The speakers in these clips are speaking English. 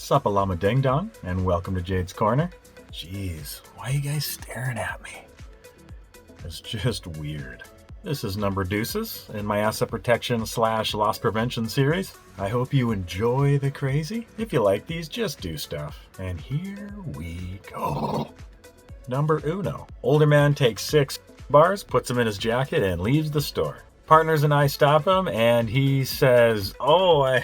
Sup, Llama Ding Dong, and welcome to Jade's Corner. Jeez, why are you guys staring at me? It's just weird. This is Number Deuces in my asset protection / loss prevention series. I hope you enjoy the crazy. If you like these, just do stuff. And here we go. Number uno. Older man takes 6 bars, puts them in his jacket, and leaves the store. Partners and I stop him, and he says, I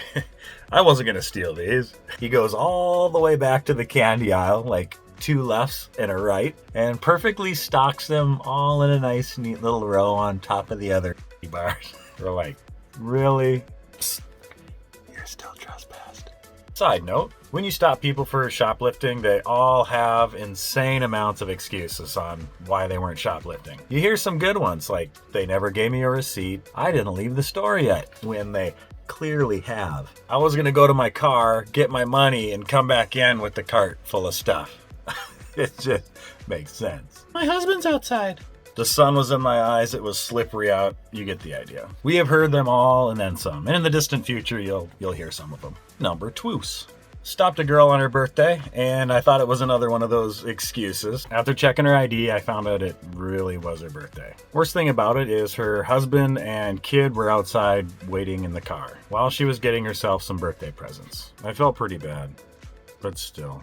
wasn't going to steal these. He goes all the way back to the candy aisle, like 2 lefts and a right, and perfectly stocks them all in a nice, neat little row on top of the other bars. We're like, really? Psst, you're still trespassed. Side note, when you stop people for shoplifting, they all have insane amounts of excuses on why they weren't shoplifting. You hear some good ones, like, they never gave me a receipt, I didn't leave the store yet, when they clearly have. I was gonna go to my car, get my money, and come back in with the cart full of stuff. It just makes sense. My husband's outside. The sun was in my eyes, it was slippery out, you get the idea. We have heard them all and then some, and in the distant future you'll hear some of them. Number twoos. Stopped a girl on her birthday, and I thought it was another one of those excuses. After checking her ID, I found out it really was her birthday. Worst thing about it is her husband and kid were outside waiting in the car while she was getting herself some birthday presents. I felt pretty bad, but still.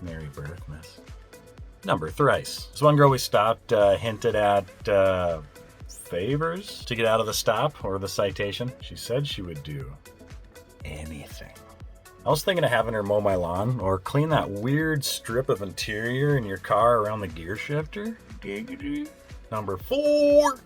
Merry birth, miss. Number thrice. This one girl we stopped hinted at favors to get out of the stop or the citation. She said she would do anything. I was thinking of having her mow my lawn or clean that weird strip of interior in your car around the gear shifter. Number 4.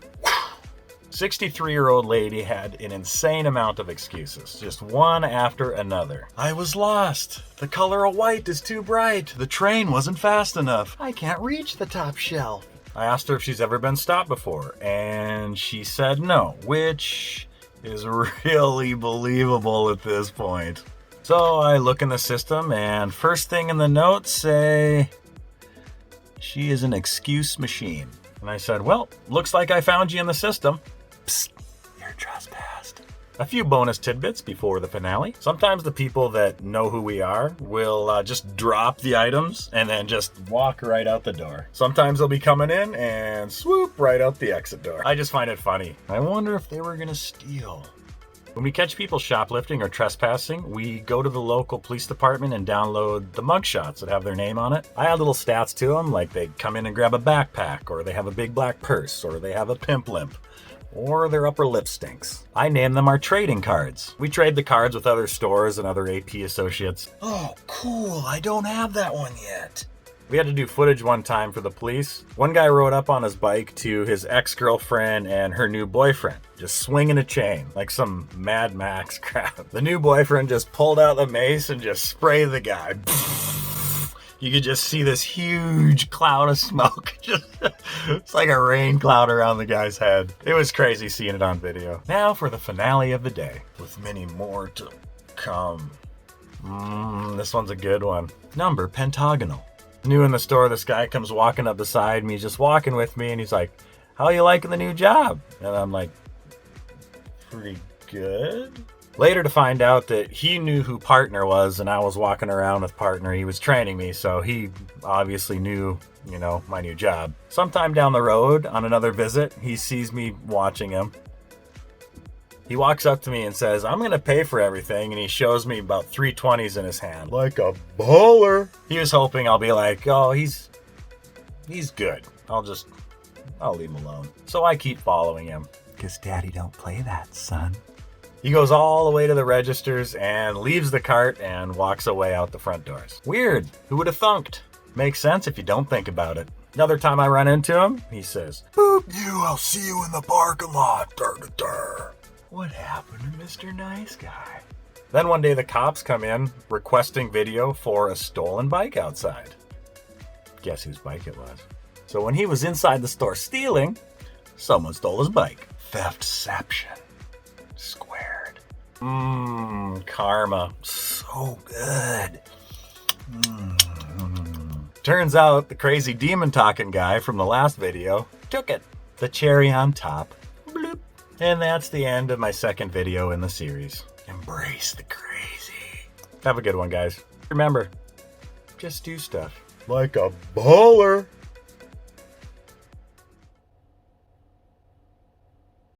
63-year-old lady had an insane amount of excuses, just one after another. I was lost. The color of white is too bright. The train wasn't fast enough. I can't reach the top shelf. I asked her if she's ever been stopped before, and she said no, which is really believable at this point. So I look in the system, and first thing in the notes say, she is an excuse machine. And I said, well, looks like I found you in the system. Psst, you're trespassed. A few bonus tidbits before the finale. Sometimes the people that know who we are will just drop the items and then just walk right out the door. Sometimes they'll be coming in and swoop right out the exit door. I just find it funny. I wonder if they were gonna steal. When we catch people shoplifting or trespassing, we go to the local police department and download the mugshots that have their name on it. I add little stats to them, like they come in and grab a backpack, or they have a big black purse, or they have a pimp limp, or their upper lip stinks. I name them our trading cards. We trade the cards with other stores and other AP associates. Oh, cool, I don't have that one yet. We had to do footage one time for the police. One guy rode up on his bike to his ex-girlfriend and her new boyfriend, just swinging a chain, like some Mad Max crap. The new boyfriend just pulled out the mace and just sprayed the guy. You could just see this huge cloud of smoke. It's like a rain cloud around the guy's head. It was crazy seeing it on video. Now for the finale of the day, with many more to come. This one's a good one. Number pentagonal. New in the store, this guy comes walking up beside me, just walking with me, and he's like, how are you liking the new job? And I'm like, pretty good. Later to find out that he knew who Partner was, and I was walking around with Partner. He was training me, so he obviously knew, my new job. Sometime down the road, on another visit, he sees me watching him. He walks up to me and says, I'm going to pay for everything, and he shows me about 3 20s in his hand. Like a baller. He was hoping I'll be like, oh, he's good. I'll leave him alone. So I keep following him. Because Daddy don't play that, son. He goes all the way to the registers and leaves the cart and walks away out the front doors. Weird. Who would have thunked? Makes sense if you don't think about it. Another time I run into him, he says, boop you, I'll see you in the parking lot. Dur. What happened to Mr. Nice Guy? Then one day the cops come in requesting video for a stolen bike outside. Guess whose bike it was? So when he was inside the store stealing, someone stole his bike. Theftception. Squared. Karma. So good. Turns out the crazy demon talking guy from the last video took it. The cherry on top. Bloop. And that's the end of my second video in the series. Embrace the crazy. Have a good one, guys. Remember, just do stuff like a baller.